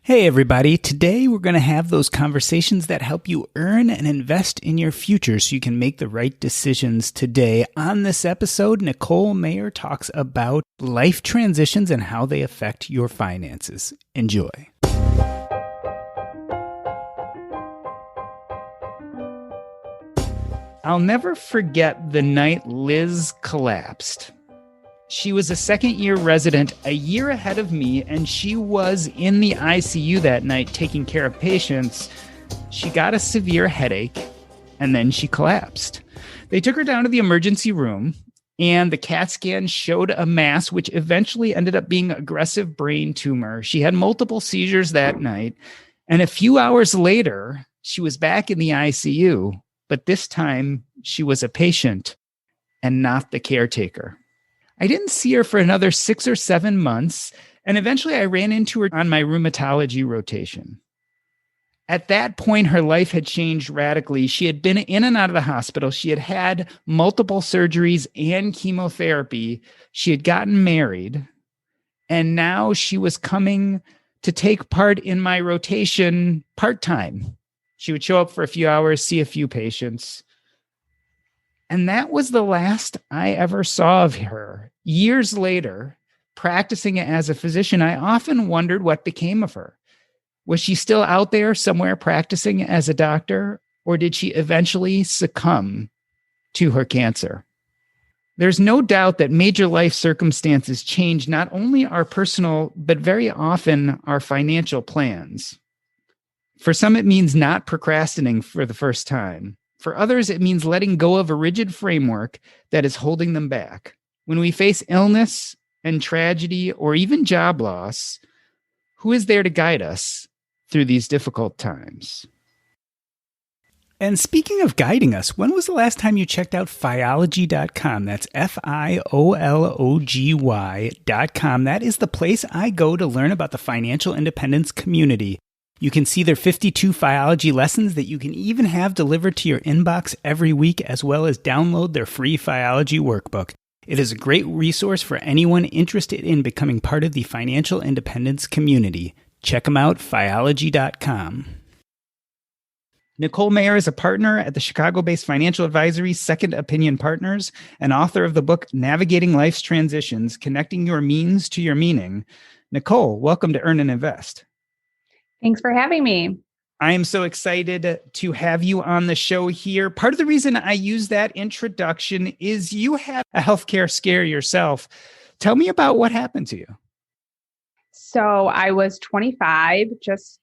Hey everybody, today we're going to have those conversations that help you earn and invest in your future so you can make the right decisions today. On this episode, Nicole Mayer talks about life transitions and how they affect your finances. Enjoy. I'll never forget the night Liz collapsed. She was a second-year resident a year ahead of me, and she was in the ICU that night taking care of patients. She got a severe headache, and then she collapsed. They took her down to the emergency room, and the CAT scan showed a mass, which eventually ended up being aggressive brain tumor. She had multiple seizures that night, and a few hours later, she was back in the ICU, but this time she was a patient and not the caretaker. I didn't see her for another 6 or 7 months, and eventually I ran into her on my rheumatology rotation. At that point, her life had changed radically. She had been in and out of the hospital. She had had multiple surgeries and chemotherapy. She had gotten married, and now she was coming to take part in my rotation part-time. She would show up for a few hours, see a few patients. And that was the last I ever saw of her. Years later, practicing as a physician, I often wondered what became of her. Was she still out there somewhere practicing as a doctor, or did she eventually succumb to her cancer? There's no doubt that major life circumstances change not only our personal, but very often our financial plans. For some, it means not procrastinating for the first time. For others, it means letting go of a rigid framework that is holding them back. When we face illness and tragedy or even job loss, who is there to guide us through these difficult times? And speaking of guiding us, when was the last time you checked out Fiology.com? That's Fiology.com. That is the place I go to learn about the financial independence community. You can see their 52 Fiology lessons that you can even have delivered to your inbox every week, as well as download their free Fiology workbook. It is a great resource for anyone interested in becoming part of the financial independence community. Check them out, Fiology.com. Nicole Mayer is a partner at the Chicago-based financial advisory Second Opinion Partners and author of the book Navigating Life's Transitions, Connecting Your Means to Your Meaning. Nicole, welcome to Earn and Invest. Thanks for having me. I am so excited to have you on the show here. Part of the reason I use that introduction is you had a healthcare scare yourself. Tell me about what happened to you. So I was 25, just,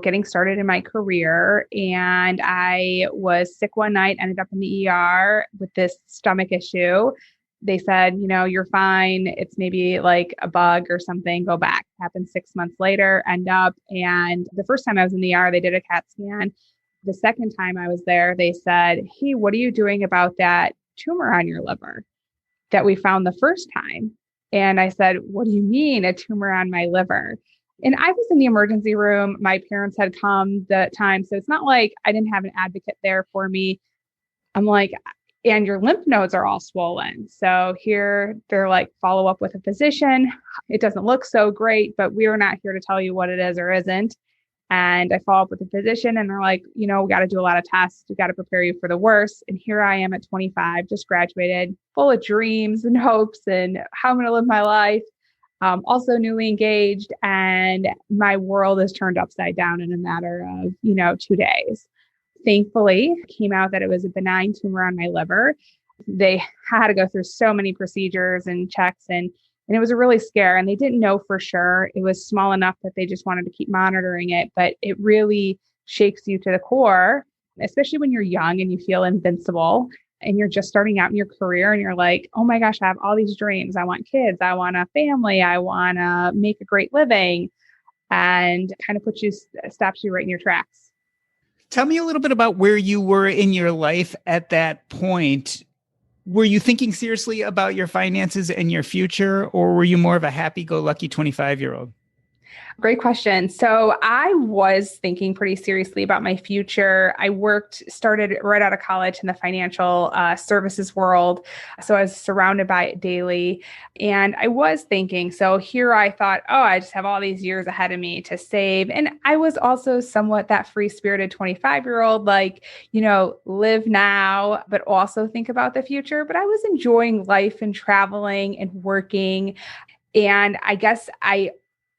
getting started in my career. And I was sick one night, ended up in the ER with this stomach issue. They said, you're fine. It's maybe like a bug or something. Go back. Happened 6 months later, and the first time I was in the ER, they did a CAT scan. The second time I was there, they said, hey, what are you doing about that tumor on your liver that we found the first time? And I said, what do you mean a tumor on my liver? And I was in the emergency room. My parents had come that time. So it's not like I didn't have an advocate there for me. I'm like, and your lymph nodes are all swollen. So here they're like, follow up with a physician. It doesn't look so great, but we are not here to tell you what it is or isn't. And I follow up with a physician and they're like, we got to do a lot of tests. We got to prepare you for the worst. And here I am at 25, just graduated, full of dreams and hopes and how I'm going to live my life. Also newly engaged, and my world is turned upside down in a matter of, 2 days. Thankfully, it came out that it was a benign tumor on my liver. They had to go through so many procedures and checks, and it was a really scare. And they didn't know for sure. It was small enough that they just wanted to keep monitoring it, but it really shakes you to the core, especially when you're young and you feel invincible and you're just starting out in your career and you're like, oh my gosh, I have all these dreams. I want kids. I want a family. I want to make a great living, and kind of stops you right in your tracks. Tell me a little bit about where you were in your life at that point. Were you thinking seriously about your finances and your future, or were you more of a happy-go-lucky 25-year-old? Great question. So I was thinking pretty seriously about my future. Started right out of college in the financial services world. So I was surrounded by it daily. And I was thinking, so here I thought, oh, I just have all these years ahead of me to save. And I was also somewhat that free-spirited 25-year-old, like, live now, but also think about the future. But I was enjoying life and traveling and working. And I guess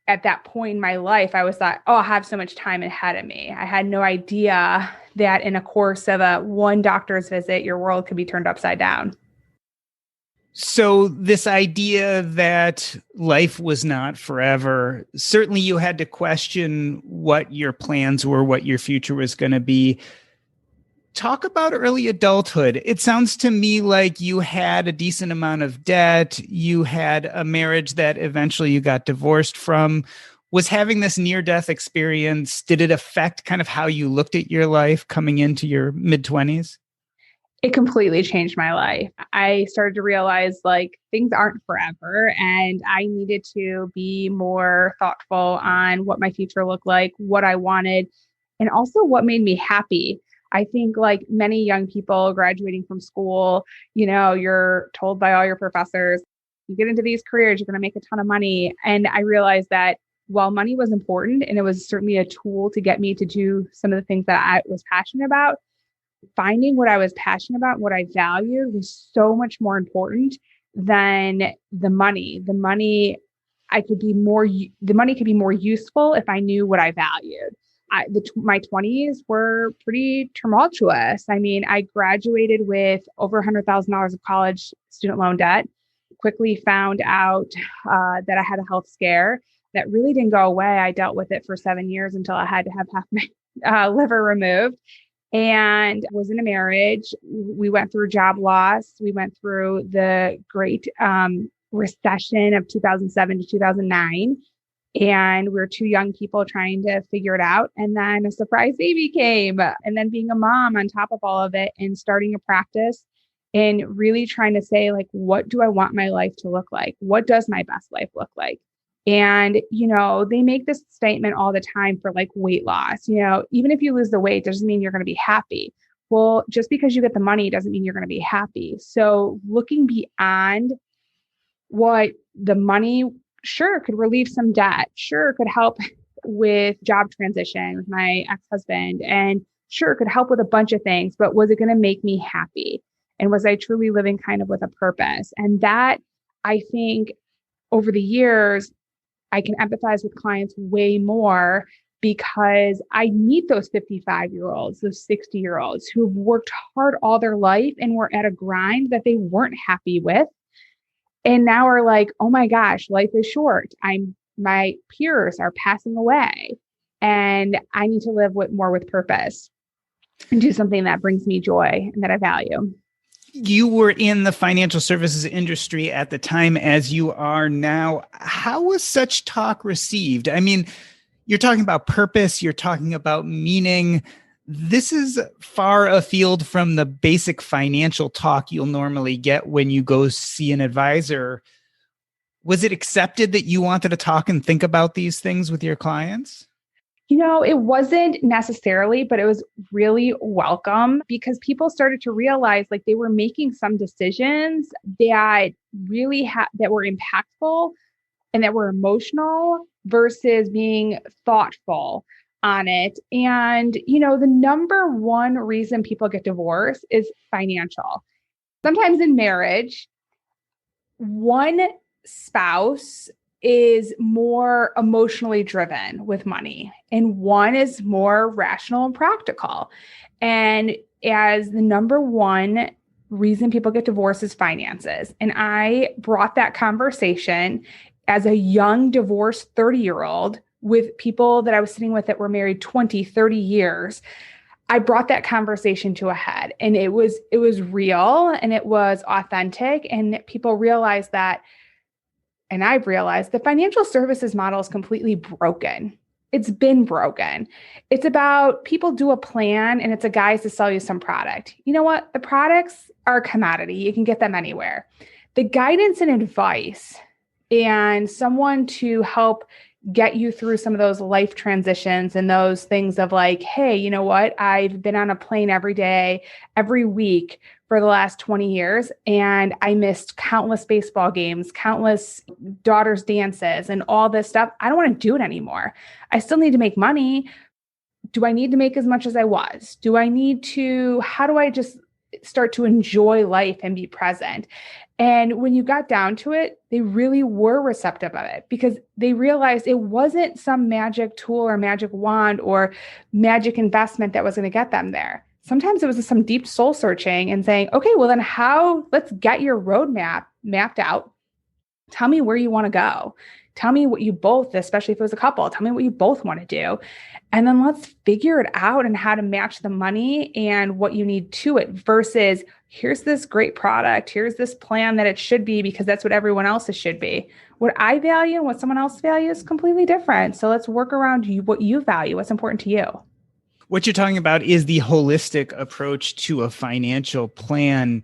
at that point in my life, I was thought, oh, I have so much time ahead of me. I had no idea that in a course of one doctor's visit, your world could be turned upside down. So this idea that life was not forever, certainly you had to question what your plans were, what your future was going to be. Talk about early adulthood. It sounds to me like you had a decent amount of debt. You had a marriage that eventually you got divorced from. Was having this near-death experience, did it affect kind of how you looked at your life coming into your mid-20s? It completely changed my life. I started to realize like things aren't forever and I needed to be more thoughtful on what my future looked like, what I wanted, and also what made me happy. I think like many young people graduating from school, you're told by all your professors, you get into these careers, you're going to make a ton of money. And I realized that while money was important and it was certainly a tool to get me to do some of the things that I was passionate about, finding what I was passionate about, what I valued was so much more important than the money. The money could be more useful if I knew what I valued. My 20s were pretty tumultuous. I mean, I graduated with over $100,000 of college student loan debt, quickly found out that I had a health scare that really didn't go away. I dealt with it for 7 years until I had to have half my liver removed. And was in a marriage. We went through job loss. We went through the great recession of 2007 to 2009. And we were two young people trying to figure it out. And then a surprise baby came. And then being a mom on top of all of it and starting a practice and really trying to say, like, what do I want my life to look like? What does my best life look like? And, they make this statement all the time for like weight loss. Even if you lose the weight, doesn't mean you're going to be happy. Well, just because you get the money doesn't mean you're going to be happy. So looking beyond what the money, sure, could relieve some debt, sure, could help with job transition with my ex-husband, and sure, could help with a bunch of things, but was it going to make me happy? And was I truly living kind of with a purpose? And that, I think, over the years, I can empathize with clients way more because I meet those 55-year-olds, those 60-year-olds who've worked hard all their life and were at a grind that they weren't happy with. And now are like, oh my gosh, life is short. My peers are passing away and I need to live more with purpose and do something that brings me joy and that I value. You were in the financial services industry at the time as you are now. How was such talk received? I mean, you're talking about purpose, you're talking about meaning. This is far afield from the basic financial talk you'll normally get when you go see an advisor. Was it accepted that you wanted to talk and think about these things with your clients? It wasn't necessarily, but it was really welcome because people started to realize like they were making some decisions that really that were impactful and that were emotional versus being thoughtful on it. And, the number one reason people get divorced is financial. Sometimes in marriage, one spouse is more emotionally driven with money and one is more rational and practical. And as the number one reason people get divorced is finances. And I brought that conversation as a young divorced 30-year-old with people that I was sitting with that were married 20, 30 years. I brought that conversation to a head and it was real and it was authentic and people realized that. And I've realized the financial services model is completely broken. It's been broken. It's about people do a plan and it's a guise to sell you some product. You know what? The products are a commodity. You can get them anywhere. The guidance and advice and someone to help get you through some of those life transitions and those things of like, hey, you know what? I've been on a plane every day, every week for the last 20 years, and I missed countless baseball games, countless daughters' dances, and all this stuff. I don't want to do it anymore. I still need to make money. Do I need to make as much as I was? How do I just start to enjoy life and be present? And when you got down to it, they really were receptive of it because they realized it wasn't some magic tool or magic wand or magic investment that was going to get them there. Sometimes it was some deep soul searching and saying, okay, well then let's get your roadmap mapped out. Tell me where you want to go. Tell me what you both, especially if it was a couple, tell me what you both want to do. And then let's figure it out and how to match the money and what you need to it versus here's this great product. Here's this plan that it should be because that's what everyone else's should be. What I value and what someone else values is completely different. So let's work around what you value, what's important to you. What you're talking about is the holistic approach to a financial plan.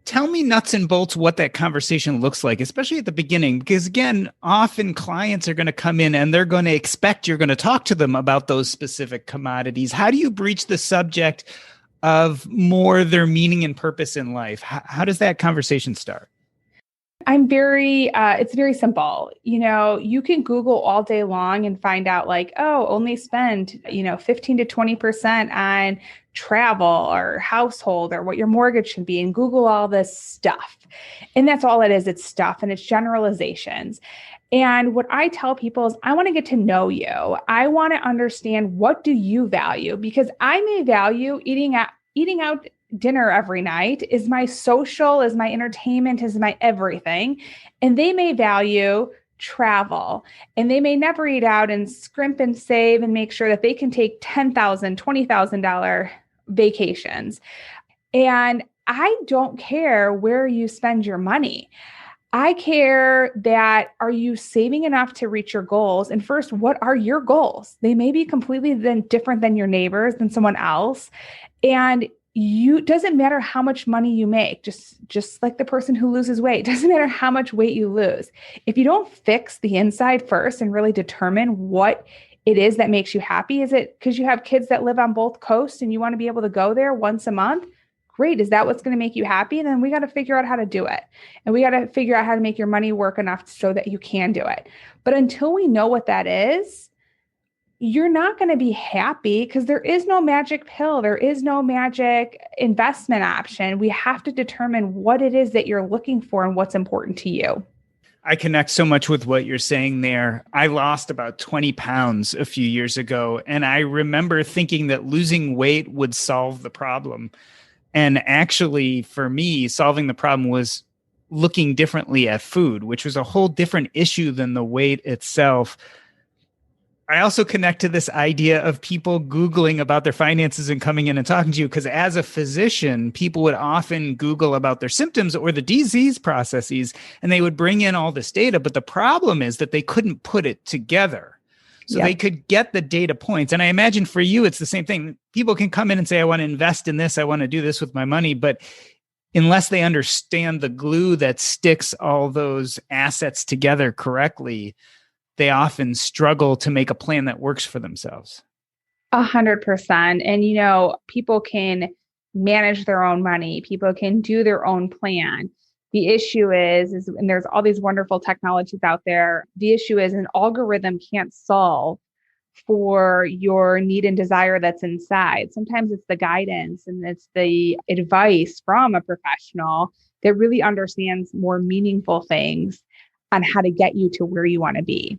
Tell me nuts and bolts what that conversation looks like, especially at the beginning, because again, often clients are going to come in and they're going to expect you're going to talk to them about those specific commodities. How do you breach the subject of more their meaning and purpose in life? How does that conversation start? It's very simple. You can Google all day long and find out like, oh, only spend, 15 to 20% on travel or household or what your mortgage should be and Google all this stuff. And that's all it is. It's stuff and it's generalizations. And what I tell people is I want to get to know you. I want to understand what do you value because I may value eating out dinner every night is my social, is my entertainment, is my everything. And they may value travel and they may never eat out and scrimp and save and make sure that they can take $10,000, $20,000 vacations. And I don't care where you spend your money. I care that are you saving enough to reach your goals? And first, what are your goals? They may be completely different than your neighbors, than someone else. And doesn't matter how much money you make, just like the person who loses weight, doesn't matter how much weight you lose. If you don't fix the inside first and really determine what it is that makes you happy, is it because you have kids that live on both coasts and you want to be able to go there once a month? Great. Is that what's going to make you happy? Then we got to figure out how to do it. And we got to figure out how to make your money work enough so that you can do it. But until we know what that is, you're not going to be happy because there is no magic pill. There is no magic investment option. We have to determine what it is that you're looking for and what's important to you. I connect so much with what you're saying there. I lost about 20 pounds a few years ago, and I remember thinking that losing weight would solve the problem. And actually, for me, solving the problem was looking differently at food, which was a whole different issue than the weight itself. I also connect to this idea of people Googling about their finances and coming in and talking to you, because as a physician, people would often Google about their symptoms or the disease processes, and they would bring in all this data. But the problem is that they couldn't put it together. So They could get the data points. And I imagine for you, it's the same thing. People can come in and say, I want to invest in this. I want to do this with my money. But unless they understand the glue that sticks all those assets together correctly, they often struggle to make a plan that works for themselves. 100%. And, people can manage their own money. People can do their own plan. The issue is, and there's all these wonderful technologies out there. The issue is an algorithm can't solve for your need and desire that's inside. Sometimes it's the guidance and it's the advice from a professional that really understands more meaningful things on how to get you to where you want to be.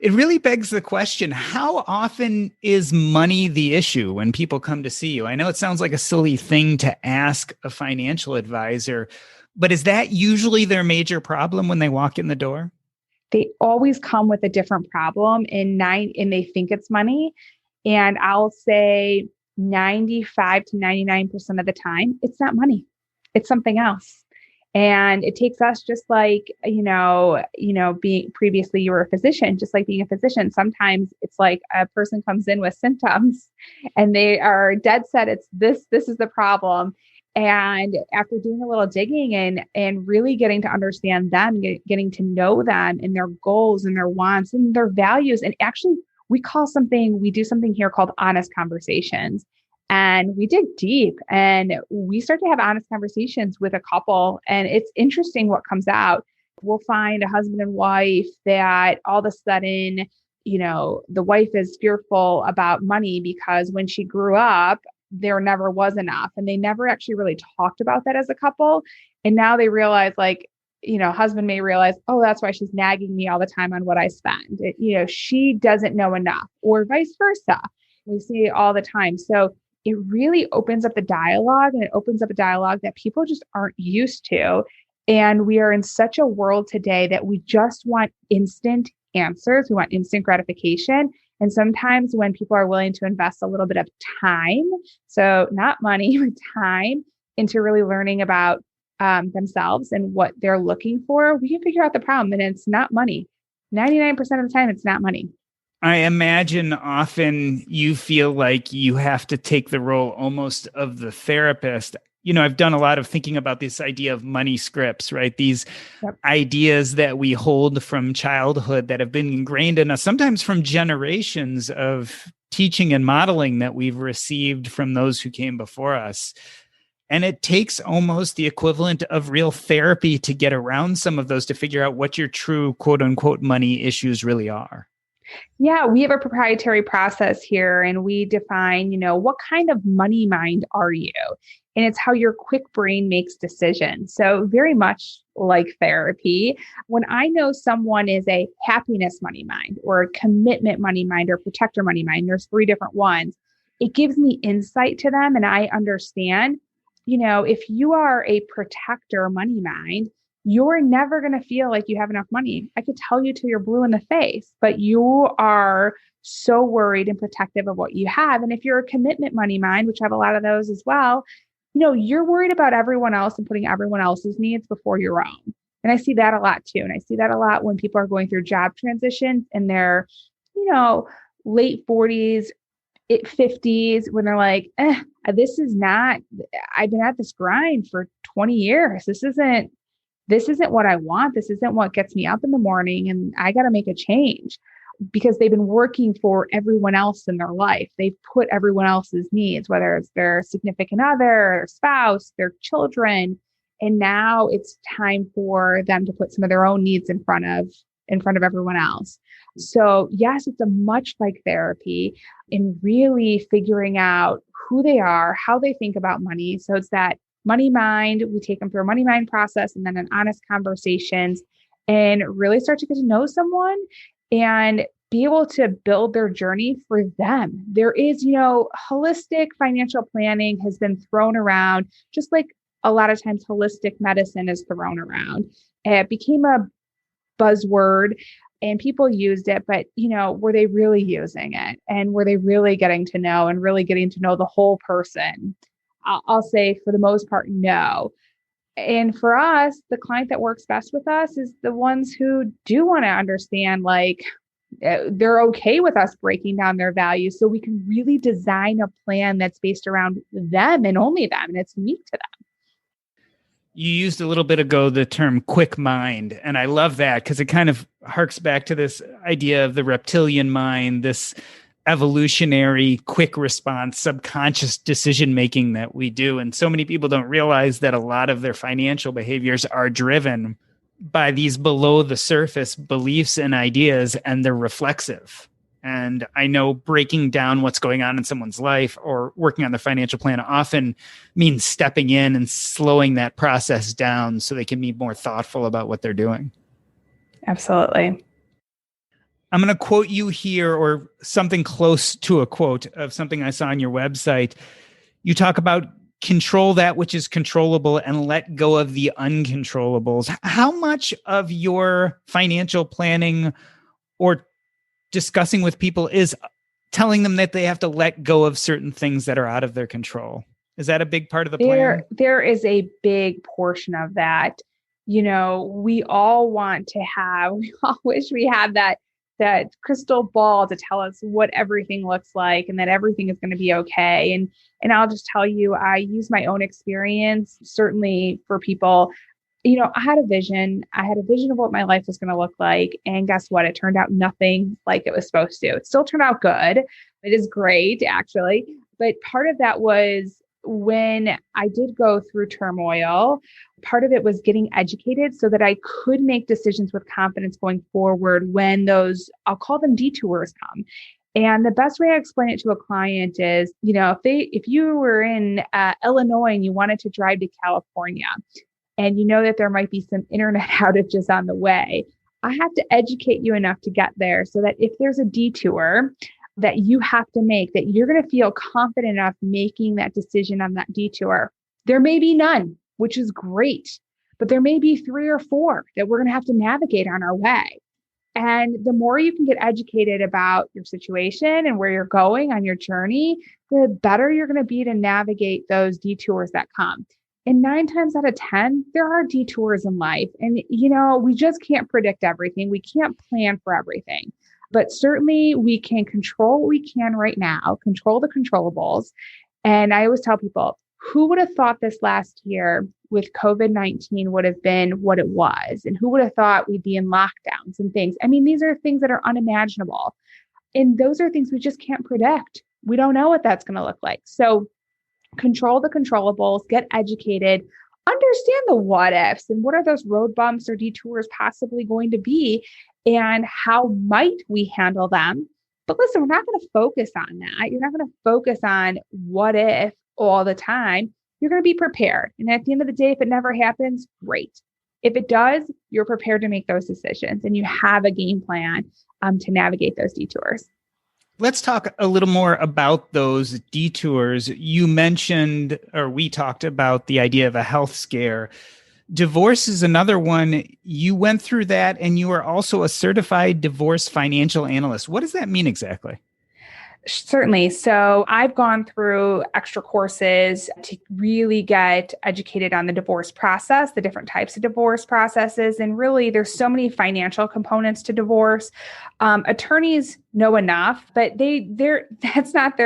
It really begs the question, how often is money the issue when people come to see you? I know it sounds like a silly thing to ask a financial advisor, but is that usually their major problem when they walk in the door? They always come with a different problem and they think it's money. And I'll say 95 to 99% of the time, it's not money. It's something else. And it takes us just like, being previously you were a physician, just like being a physician. Sometimes it's like a person comes in with symptoms and they are dead set. It's this is the problem. And after doing a little digging and really getting to understand them, getting to know them and their goals and their wants and their values, and actually we do something here called honest conversations. And we dig deep and we start to have honest conversations with a couple. And it's interesting what comes out. We'll find a husband and wife that all of a sudden, the wife is fearful about money because when she grew up, there never was enough. And they never actually really talked about that as a couple. And now they realize, like, husband may realize, oh, that's why she's nagging me all the time on what I spend. She doesn't know enough, or vice versa. We see it all the time. So it really opens up the dialogue, and it opens up a dialogue that people just aren't used to. And we are in such a world today that we just want instant answers. We want instant gratification. And sometimes when people are willing to invest a little bit of time, so not money, but time, into really learning about themselves and what they're looking for, we can figure out the problem. And it's not money. 99% of the time, it's not money. I imagine often you feel like you have to take the role almost of the therapist. I've done a lot of thinking about this idea of money scripts, right? These ideas that we hold from childhood that have been ingrained in us, sometimes from generations of teaching and modeling that we've received from those who came before us. And it takes almost the equivalent of real therapy to get around some of those, to figure out what your true quote unquote money issues really are. Yeah, we have a proprietary process here, and we define, what kind of money mind are you? And it's how your quick brain makes decisions. So very much like therapy, when I know someone is a happiness money mind or a commitment money mind or protector money mind, there's 3 different ones. It gives me insight to them. And I understand, if you are a protector money mind, you're never going to feel like you have enough money. I could tell you till you're blue in the face, but you are so worried and protective of what you have. And if you're a commitment money mind, which I have a lot of those as well, you're worried about everyone else and putting everyone else's needs before your own. And I see that a lot too. And I see that a lot when people are going through job transitions in their, late 40s, 50s, when they're like, this is not, I've been at this grind for 20 years. This isn't what I want. This isn't what gets me up in the morning, and I got to make a change, because they've been working for everyone else in their life. They've put everyone else's needs, whether it's their significant other, their spouse, their children. And now it's time for them to put some of their own needs in front of everyone else. So yes, it's a much like therapy in really figuring out who they are, how they think about money. So it's that money mind. We take them through a money mind process, and then an honest conversations, and really start to get to know someone and be able to build their journey for them. There is, holistic financial planning has been thrown around, just like a lot of times holistic medicine is thrown around. It became a buzzword and people used it, but were they really using it? And were they really getting to know and really getting to know the whole person? I'll say for the most part, no. And for us, the client that works best with us is the ones who do want to understand, like, they're okay with us breaking down their values, so we can really design a plan that's based around them and only them, and it's unique to them. You used a little bit ago the term quick mind, and I love that because it kind of harks back to this idea of the reptilian mind, this evolutionary quick response, subconscious decision-making that we do. And so many people don't realize that a lot of their financial behaviors are driven by these below the surface beliefs and ideas, and they're reflexive. And I know breaking down what's going on in someone's life or working on their financial plan often means stepping in and slowing that process down so they can be more thoughtful about what they're doing. Absolutely. I'm going to quote you here, or something close to a quote of something I saw on your website. You talk about control that which is controllable and let go of the uncontrollables. How much of your financial planning or discussing with people is telling them that they have to let go of certain things that are out of their control? Is that a big part of the plan? There is a big portion of that. We all want to have, we all wish we had that that crystal ball to tell us what everything looks like and that everything is going to be okay. And I'll just tell you, I use my own experience, certainly for people. I had a vision. I had a vision of what my life was going to look like. And guess what? It turned out nothing like it was supposed to. It still turned out good. It is great, actually. But part of that was when I did go through turmoil, part of it was getting educated so that I could make decisions with confidence going forward when those, I'll call them detours, come. And the best way I explain it to a client is, if you were in Illinois and you wanted to drive to California, and you know that there might be some internet outages on the way, I have to educate you enough to get there so that if there's a detour that you have to make, that you're going to feel confident enough making that decision on that detour. There may be none, which is great, but there may be 3 or 4 that we're going to have to navigate on our way. And the more you can get educated about your situation and where you're going on your journey, the better you're going to be to navigate those detours that come. And 9 times out of 10, there are detours in life. And, we just can't predict everything. We can't plan for everything. But certainly we can control what we can right now, control the controllables. And I always tell people, who would have thought this last year with COVID-19 would have been what it was? And who would have thought we'd be in lockdowns and things? I mean, these are things that are unimaginable. And those are things we just can't predict. We don't know what that's going to look like. So control the controllables, get educated, understand the what ifs and what are those road bumps or detours possibly going to be and how might we handle them. But listen, we're not going to focus on that. You're not going to focus on what if all the time. You're going to be prepared. And at the end of the day, if it never happens, great. If it does, you're prepared to make those decisions and you have a game plan to navigate those detours. Let's talk a little more about those detours. You mentioned, or we talked about the idea of a health scare. Divorce is another one. You went through that and you are also a certified divorce financial analyst. What does that mean exactly? Certainly. So I've gone through extra courses to really get educated on the divorce process, the different types of divorce processes. And really, there's so many financial components to divorce. Attorneys know enough, but that's not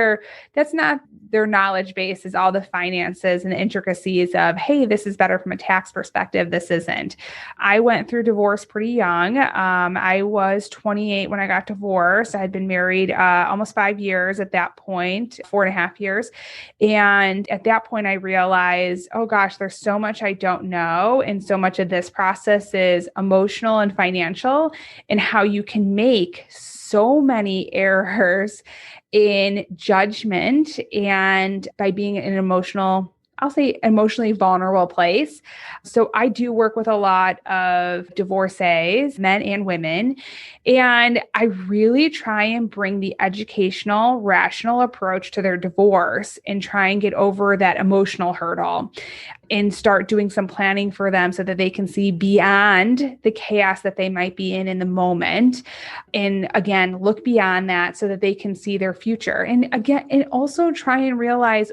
their knowledge base is all the finances and the intricacies of, hey, this is better from a tax perspective. This isn't. I went through divorce pretty young. I was 28 when I got divorced. I had been married almost 5 years at that point, 4.5 years. And at that point, I realized, oh gosh, there's so much I don't know. And so much of this process is emotional and financial and how you can make so many errors in judgment and by being in an emotionally vulnerable place. So I do work with a lot of divorcees, men and women, and I really try and bring the educational, rational approach to their divorce and try and get over that emotional hurdle and start doing some planning for them so that they can see beyond the chaos that they might be in the moment. And again, look beyond that so that they can see their future. And again, and also try and realize,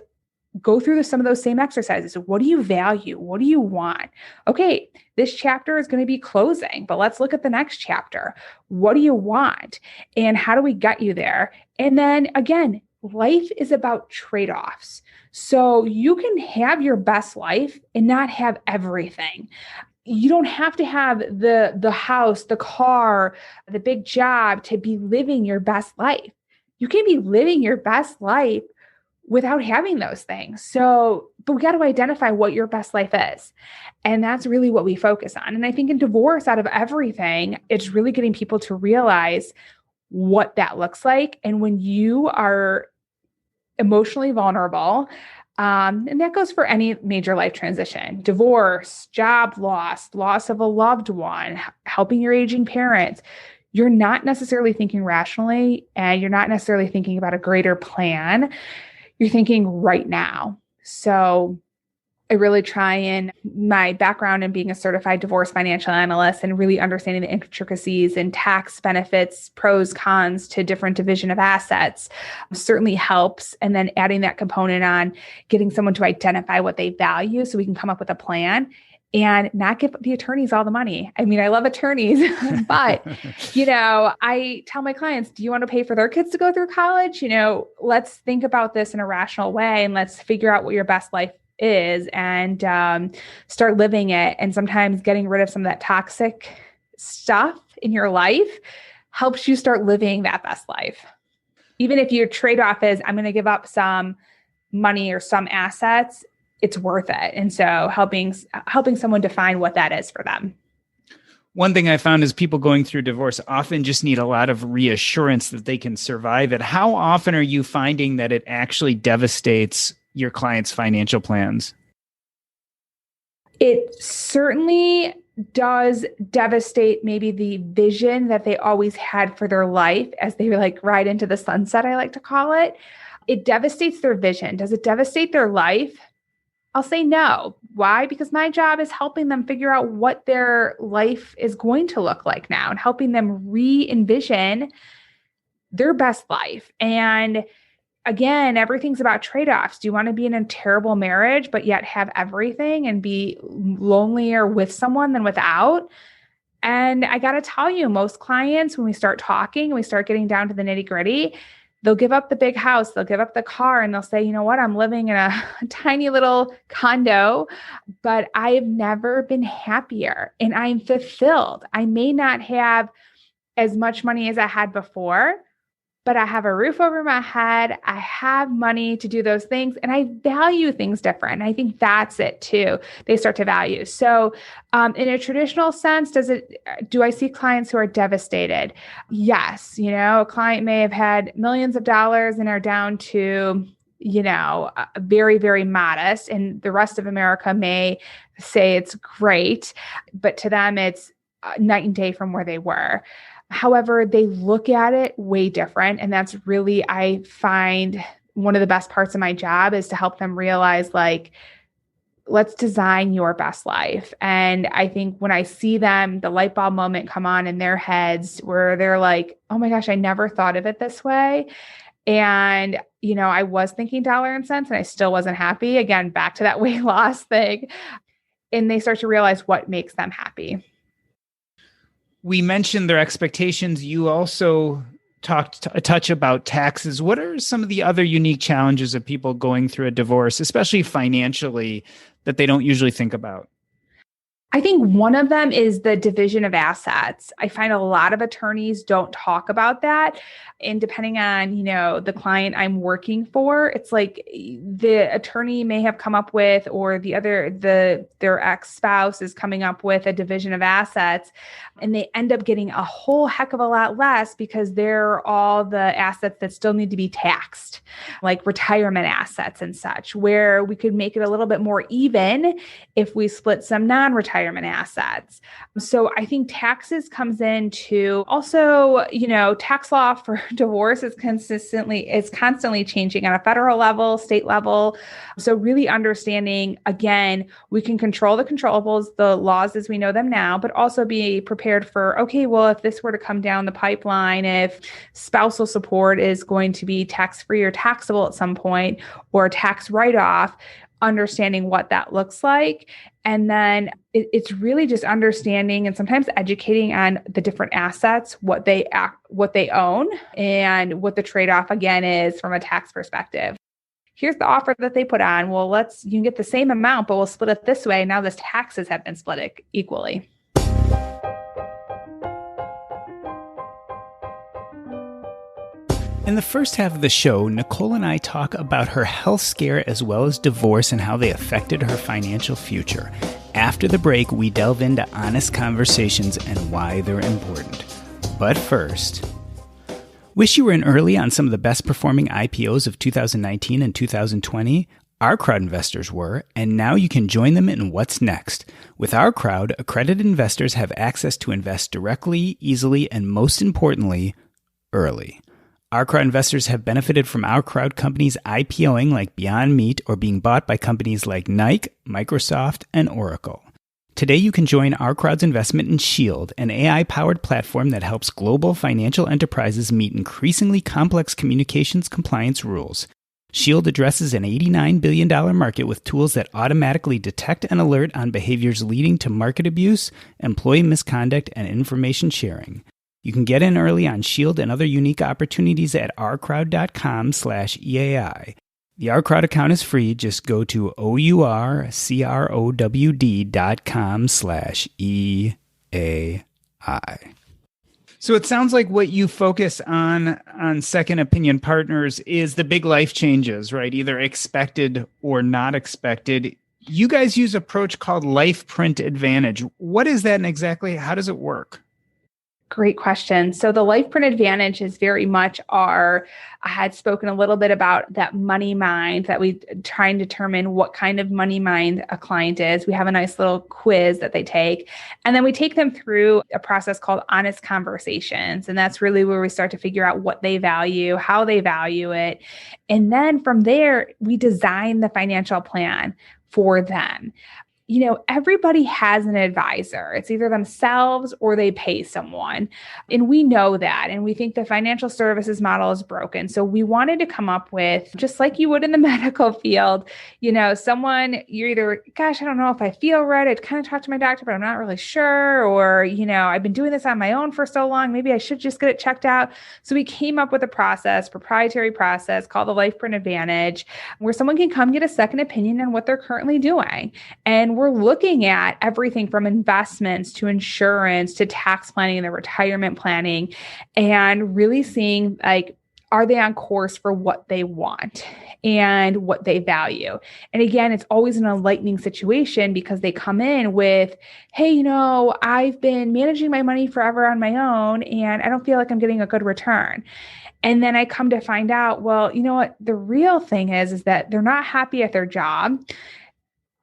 go through some of those same exercises. What do you value? What do you want? Okay, this chapter is going to be closing, but let's look at the next chapter. What do you want? And how do we get you there? And then again, life is about trade-offs. So you can have your best life and not have everything. You don't have to have the house, the car, the big job to be living your best life. You can be living your best life without having those things. So, but we got to identify what your best life is. And that's really what we focus on. And I think in divorce, out of everything, it's really getting people to realize what that looks like. And when you are emotionally vulnerable, and that goes for any major life transition, divorce, job loss of a loved one, helping your aging parents, you're not necessarily thinking rationally and you're not necessarily thinking about a greater plan. You're thinking right now. So I really try in my background in being a certified divorce financial analyst and really understanding the intricacies and tax benefits, pros, cons to different division of assets certainly helps. And then adding that component on getting someone to identify what they value so we can come up with a plan. and not give the attorneys all the money. I mean, I love attorneys, but, I tell my clients, do you want to pay for their kids to go through college? Let's think about this in a rational way and let's figure out what your best life is and start living it. And sometimes getting rid of some of that toxic stuff in your life helps you start living that best life. Even if your trade-off is, I'm going to give up some money or some assets, it's worth it. And so helping someone define what that is for them. One thing I found is people going through divorce often just need a lot of reassurance that they can survive it. How often are you finding that it actually devastates your clients' financial plans? It certainly does devastate maybe the vision that they always had for their life as they ride into the sunset, I like to call it. It devastates their vision. Does it devastate their life? I'll say no. Why? Because my job is helping them figure out what their life is going to look like now and helping them re-envision their best life. And again, everything's about trade-offs. Do you want to be in a terrible marriage, but yet have everything and be lonelier with someone than without? And I got to tell you, most clients, when we start talking, we start getting down to the nitty-gritty, they'll give up the big house, they'll give up the car, and they'll say, you know what, I'm living in a tiny little condo, but I've never been happier and I'm fulfilled. I may not have as much money as I had before, but I have a roof over my head. I have money to do those things and I value things different. And I think that's it too. They start to value. So in a traditional sense, do I see clients who are devastated? Yes. A client may have had millions of dollars and are down to, very, very modest. And the rest of America may say it's great, but to them, it's night and day from where they were. However, they look at it way different. And that's really, I find one of the best parts of my job is to help them realize, let's design your best life. And I think when I see them, the light bulb moment come on in their heads where they're like, oh my gosh, I never thought of it this way. And, I was thinking dollar and cents and I still wasn't happy. Again, back to that weight loss thing. And they start to realize what makes them happy. We mentioned their expectations. You also talked a touch about taxes. What are some of the other unique challenges of people going through a divorce, especially financially, that they don't usually think about? I think one of them is the division of assets. I find a lot of attorneys don't talk about that. And depending on, the client I'm working for, it's like the attorney may have come up with, or their ex-spouse is coming up with a division of assets, and they end up getting a whole heck of a lot less because they're all the assets that still need to be taxed, like retirement assets and such, where we could make it a little bit more even if we split some non-retirement assets. So I think taxes comes into also, tax law for divorce is constantly changing on a federal level, state level. So really understanding, again, we can control the controllables, the laws as we know them now, but also be prepared for, okay, well, if this were to come down the pipeline, if spousal support is going to be tax-free or taxable at some point, or tax write-off, understanding what that looks like. And then it's really just understanding and sometimes educating on the different assets, what they own, and what the trade-off again is from a tax perspective. Here's the offer that they put on. Well, you can get the same amount, but we'll split it this way. Now the taxes have been split equally. In the first half of the show, Nicole and I talk about her health scare as well as divorce and how they affected her financial future. After the break, we delve into honest conversations and why they're important. But first, wish you were in early on some of the best performing IPOs of 2019 and 2020? Our Crowd investors were, and now you can join them in what's next. With Our Crowd, accredited investors have access to invest directly, easily, and most importantly, early. Our Crowd investors have benefited from Our Crowd companies IPOing like Beyond Meat or being bought by companies like Nike, Microsoft, and Oracle. Today you can join Our Crowd's investment in Shield, an AI-powered platform that helps global financial enterprises meet increasingly complex communications compliance rules. Shield addresses an $89 billion market with tools that automatically detect and alert on behaviors leading to market abuse, employee misconduct, and information sharing. You can get in early on Shield and other unique opportunities at ourcrowd.com/EAI. The Our Crowd account is free. Just go to OURCROWD.com/EAI. So it sounds like what you focus on Second Opinion Partners is the big life changes, right? Either expected or not expected. You guys use an approach called Life Print Advantage. What is that and exactly how does it work? Great question. So the Life Print Advantage is very much I had spoken a little bit about that money mind that we try and determine what kind of money mind a client is. We have a nice little quiz that they take, and then we take them through a process called honest conversations. And that's really where we start to figure out what they value, how they value it. And then from there, we design the financial plan for them. Everybody has an advisor. It's either themselves or they pay someone. And we know that. And we think the financial services model is broken. So we wanted to come up with, just like you would in the medical field, someone you're either, gosh, I don't know if I feel right. I'd kind of talk to my doctor, but I'm not really sure. Or, I've been doing this on my own for so long. Maybe I should just get it checked out. So we came up with a proprietary process called the Life Print Advantage, where someone can come get a second opinion on what they're currently doing. And we're looking at everything from investments to insurance to tax planning and the retirement planning, and really seeing are they on course for what they want and what they value? And again, it's always an enlightening situation because they come in with, hey, I've been managing my money forever on my own and I don't feel like I'm getting a good return. And then I come to find out, well, you know what? The real thing is that they're not happy at their job.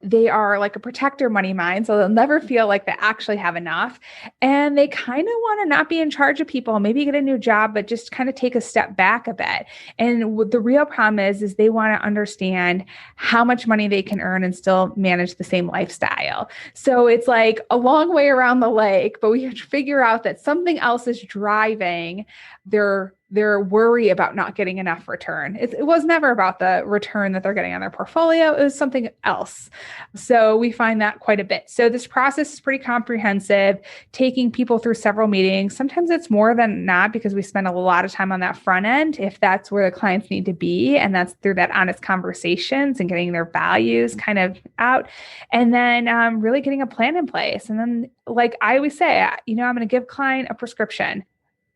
They are like a protector money mind, so they'll never feel like they actually have enough. And they kind of want to not be in charge of people, maybe get a new job, but just kind of take a step back a bit. And what the real problem is they want to understand how much money they can earn and still manage the same lifestyle. So it's like a long way around the lake, but we have to figure out that something else is driving their worry about not getting enough return. It was never about the return that they're getting on their portfolio. It was something else. So we find that quite a bit. So this process is pretty comprehensive, taking people through several meetings. Sometimes it's more than not because we spend a lot of time on that front end, if that's where the clients need to be. And that's through that honest conversations and getting their values kind of out. And then really getting a plan in place. And then, like I always say, I'm going to give client a prescription.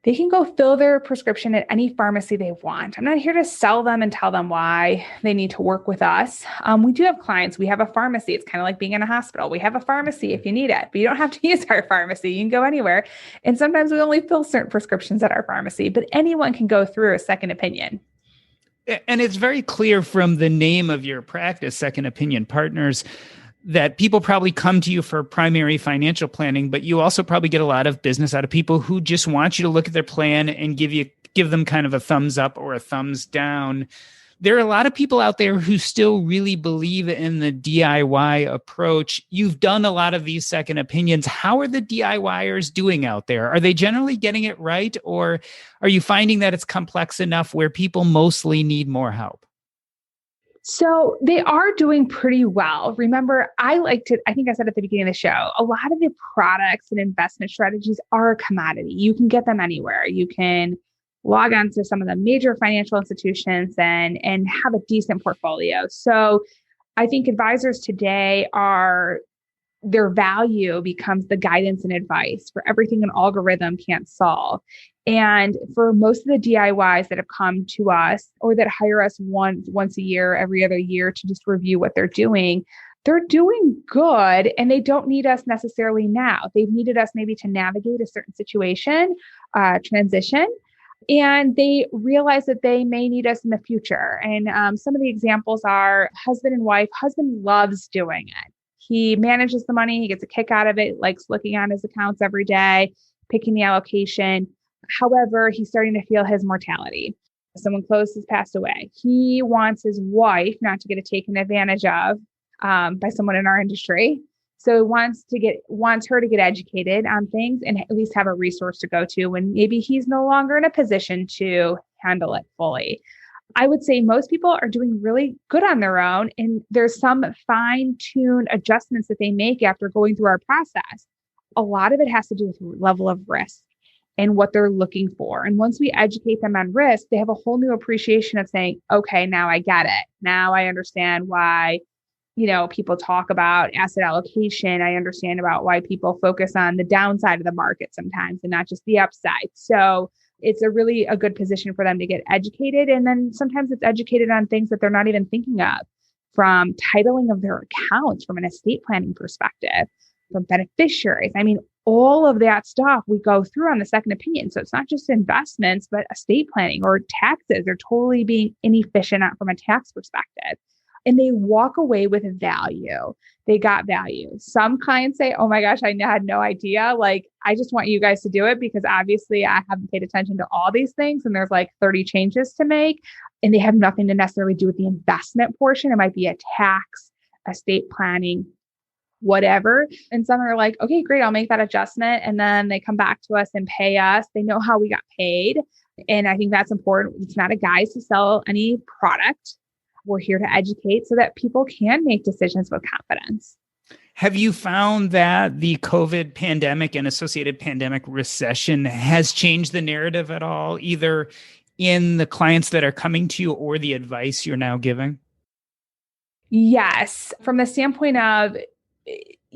They can go fill their prescription at any pharmacy they want. I'm not here to sell them and tell them why they need to work with us. We do have clients. We have a pharmacy. It's kind of like being in a hospital. We have a pharmacy if you need it, but you don't have to use our pharmacy. You can go anywhere. And sometimes we only fill certain prescriptions at our pharmacy, but anyone can go through a second opinion. And it's very clear from the name of your practice, Second Opinion Partners, that people probably come to you for primary financial planning, but you also probably get a lot of business out of people who just want you to look at their plan and give them kind of a thumbs up or a thumbs down. There are a lot of people out there who still really believe in the DIY approach. You've done a lot of these second opinions. How are the DIYers doing out there? Are they generally getting it right, or are you finding that it's complex enough where people mostly need more help? So they are doing pretty well. Remember, I think I said at the beginning of the show, a lot of the products and investment strategies are a commodity. You can get them anywhere. You can log on to some of the major financial institutions and have a decent portfolio. So I think advisors today their value becomes the guidance and advice for everything an algorithm can't solve. And for most of the DIYs that have come to us or that hire us once a year, every other year to just review what they're doing good, and they don't need us necessarily now. They've needed us maybe to navigate a certain situation, transition, and they realize that they may need us in the future. And some of the examples are husband and wife. Husband loves doing it. He manages the money. He gets a kick out of it, likes looking at his accounts every day, picking the allocation. However, he's starting to feel his mortality. Someone close has passed away. He wants his wife not to get taken advantage of by someone in our industry. So he wants her to get educated on things and at least have a resource to go to when maybe he's no longer in a position to handle it fully. I would say most people are doing really good on their own. And there's some fine-tuned adjustments that they make after going through our process. A lot of it has to do with level of risk and what they're looking for. And once we educate them on risk, they have a whole new appreciation of saying, okay, now I get it. Now I understand why, people talk about asset allocation. I understand about why people focus on the downside of the market sometimes and not just the upside. So it's a good position for them to get educated. And then sometimes it's educated on things that they're not even thinking of, from titling of their accounts, from an estate planning perspective, from beneficiaries. I mean, all of that stuff we go through on the second opinion. So it's not just investments, but estate planning or taxes. They're totally being inefficient from a tax perspective. And they walk away with value. They got value. Some clients say, oh my gosh, I had no idea. Like, I just want you guys to do it because obviously I haven't paid attention to all these things. And there's like 30 changes to make. And they have nothing to necessarily do with the investment portion. It might be a tax, estate planning, whatever. And some are like, okay, great, I'll make that adjustment. And then they come back to us and pay us. They know how we got paid. And I think that's important. It's not a guise to sell any product. We're here to educate so that people can make decisions with confidence. Have you found that the COVID pandemic and associated pandemic recession has changed the narrative at all, either in the clients that are coming to you or the advice you're now giving? Yes. From the standpoint of,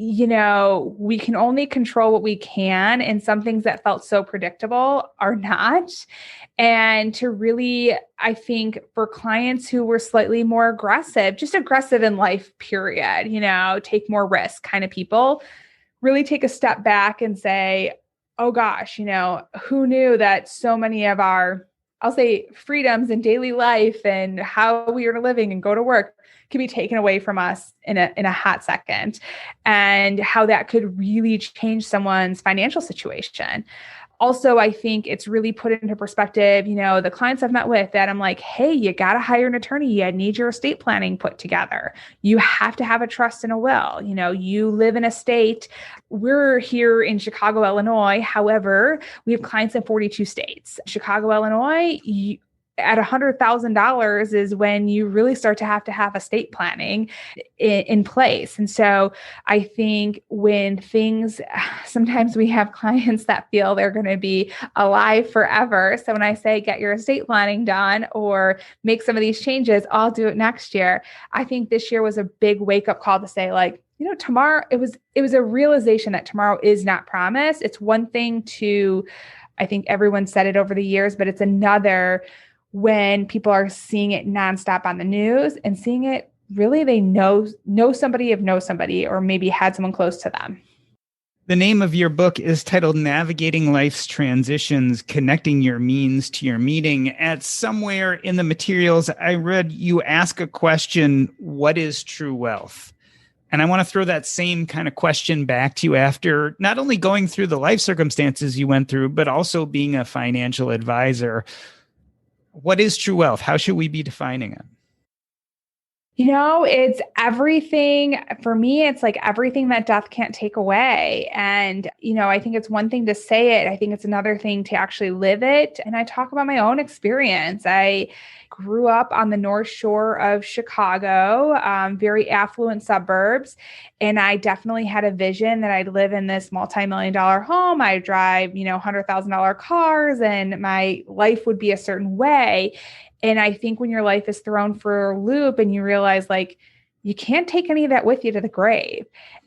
we can only control what we can, and some things that felt so predictable are not. And to really, I think for clients who were slightly more aggressive, just aggressive in life, period, take more risk kind of people, really take a step back and say, oh gosh, who knew that so many of our, I'll say, freedoms in daily life and how we are living and go to work can be taken away from us in a hot second, and how that could really change someone's financial situation. Also, I think it's really put into perspective, the clients I've met with that I'm like, hey, you got to hire an attorney. You need your estate planning put together. You have to have a trust and a will. You live in a state. We're here in Chicago, Illinois. However, we have clients in 42 states. Chicago, Illinois, at $100,000 is when you really start to have estate planning in place. And so I think sometimes we have clients that feel they're going to be alive forever. So when I say get your estate planning done or make some of these changes, I'll do it next year. I think this year was a big wake up call to say, like, tomorrow, it was a realization that tomorrow is not promised. It's one thing I think everyone said it over the years, but it's another when people are seeing it nonstop on the news and seeing it, really, they know somebody or maybe had someone close to them. The name of your book is titled Navigating Life's Transitions, Connecting Your Means to Your Meaning. At somewhere in the materials, I read you ask a question, what is true wealth? And I want to throw that same kind of question back to you after not only going through the life circumstances you went through, but also being a financial advisor. What is true wealth? How should we be defining it? It's everything. For me, it's like everything that death can't take away. And, I think it's one thing to say it. I think it's another thing to actually live it. And I talk about my own experience. I grew up on the North Shore of Chicago, very affluent suburbs. And I definitely had a vision that I'd live in this multi-million-dollar home. I'd drive, $100,000 cars, and my life would be a certain way. And I think when your life is thrown for a loop and you realize, like, you can't take any of that with you to the grave.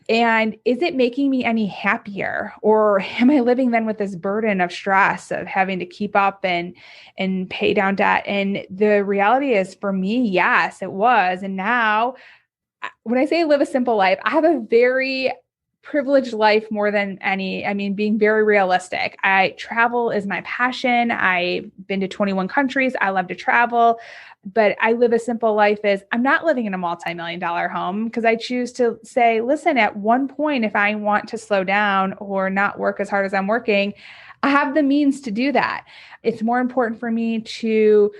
And is it making me any happier? Or am I living then with this burden of stress of having to keep up and pay down debt? And the reality is, for me, yes, it was. And now when I say live a simple life, I have a very privileged life more than any. I mean, being very realistic. Travel is my passion. I've been to 21 countries. I love to travel, but I live a simple life. I'm not living in a multi-million-dollar home because I choose to say, listen, at one point, if I want to slow down or not work as hard as I'm working, I have the means to do that. It's more important for me to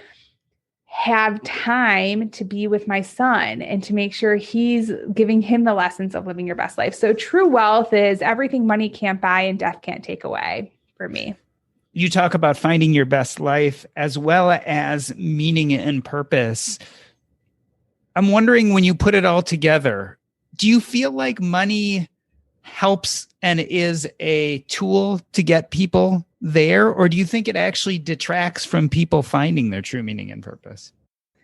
have time to be with my son and to make sure he's giving him the lessons of living your best life. So true wealth is everything money can't buy and death can't take away for me. You talk about finding your best life as well as meaning and purpose. I'm wondering, when you put it all together, do you feel like money helps and is a tool to get people there? Or do you think it actually detracts from people finding their true meaning and purpose?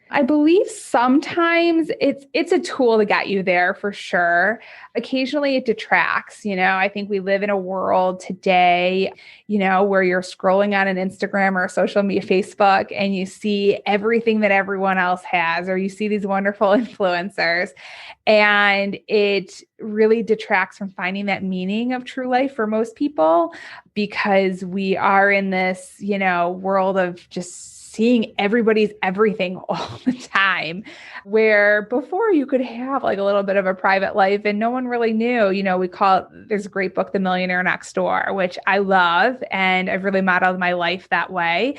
I believe sometimes it's a tool to get you there for sure. Occasionally it detracts. I think we live in a world today, where you're scrolling on an Instagram or a social media, Facebook, and you see everything that everyone else has, or you see these wonderful influencers. And it really detracts from finding that meaning of true life for most people, because we are in this, world of just seeing everybody's everything all the time, where before you could have like a little bit of a private life and no one really knew. We call it, there's a great book, The Millionaire Next Door, which I love. And I've really modeled my life that way.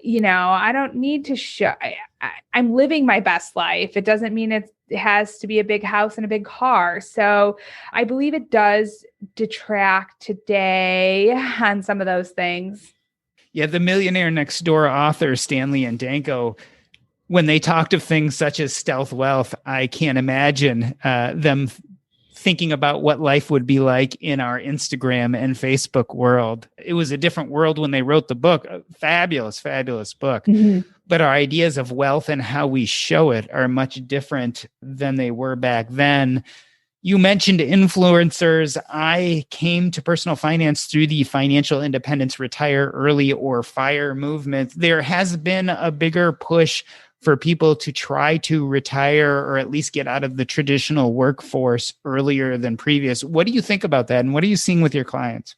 I don't need to show, I'm living my best life. It doesn't mean it has to be a big house and a big car. So I believe it does detract today on some of those things. Yeah, the Millionaire Next Door author, Stanley and Danko, when they talked of things such as stealth wealth, I can't imagine them thinking about what life would be like in our Instagram and Facebook world. It was a different world when they wrote the book. A fabulous, fabulous book. Mm-hmm. But our ideas of wealth and how we show it are much different than they were back then. You mentioned influencers. I came to personal finance through the financial independence, retire early or FIRE movement. There has been a bigger push for people to try to retire or at least get out of the traditional workforce earlier than previous. What do you think about that? And what are you seeing with your clients?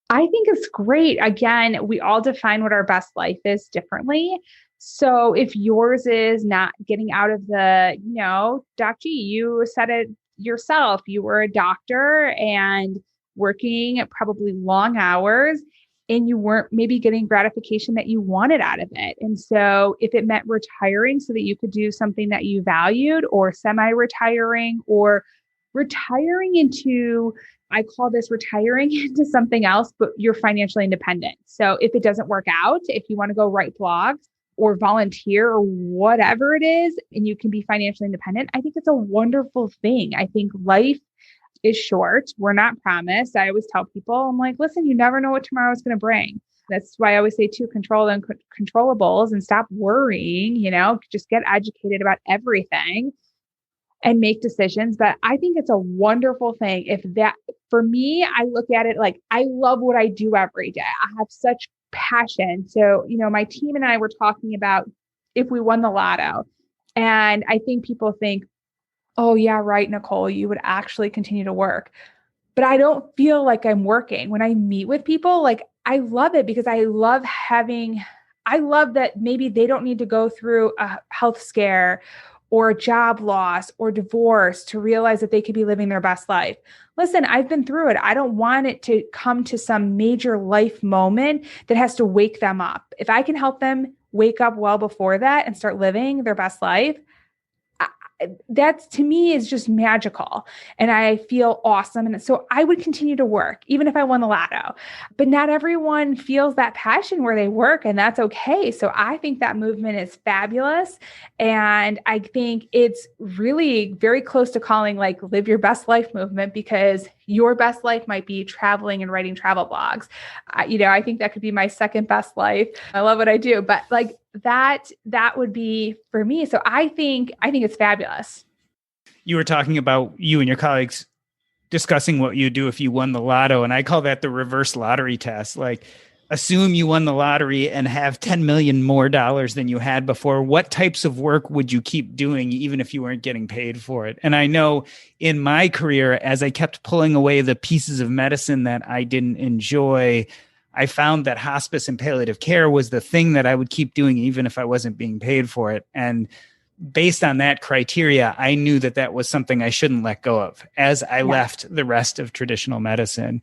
I think it's great. Again, we all define what our best life is differently. So if yours is not getting out of the, Doc G, you said it yourself, you were a doctor and working probably long hours, and you weren't maybe getting gratification that you wanted out of it. And so if it meant retiring so that you could do something that you valued, or semi-retiring, or retiring into, I call this retiring into something else, but you're financially independent. So if it doesn't work out, if you want to go write blogs or volunteer or whatever it is, and you can be financially independent, I think it's a wonderful thing. I think life is short. We're not promised. I always tell people, I'm like, listen, you never know what tomorrow is going to bring. That's why I always say to control the controllables and stop worrying, just get educated about everything and make decisions. But I think it's a wonderful thing. For me, I look at it like I love what I do every day. I have such passion. So, my team and I were talking about if we won the lotto. And I think people think, oh yeah, right, Nicole, you would actually continue to work. But I don't feel like I'm working. When I meet with people, like I love it, because I love that maybe they don't need to go through a health scare or a job loss or divorce to realize that they could be living their best life. Listen, I've been through it. I don't want it to come to some major life moment that has to wake them up. If I can help them wake up well before that and start living their best life, that to me is just magical. And I feel awesome. And so I would continue to work, even if I won the lotto. But not everyone feels that passion where they work, and that's okay. So I think that movement is fabulous. And I think it's really very close to calling like live your best life movement, because your best life might be traveling and writing travel blogs. I think that could be my second best life. I love what I do, but like that would be for me. So I think it's fabulous. You were talking about you and your colleagues discussing what you do if you won the lotto. And I call that the reverse lottery test. Like, assume you won the lottery and have 10 million more dollars than you had before. What types of work would you keep doing even if you weren't getting paid for it? And I know in my career, as I kept pulling away the pieces of medicine that I didn't enjoy, I found that hospice and palliative care was the thing that I would keep doing even if I wasn't being paid for it. And based on that criteria, I knew that that was something I shouldn't let go of as I left the rest of traditional medicine.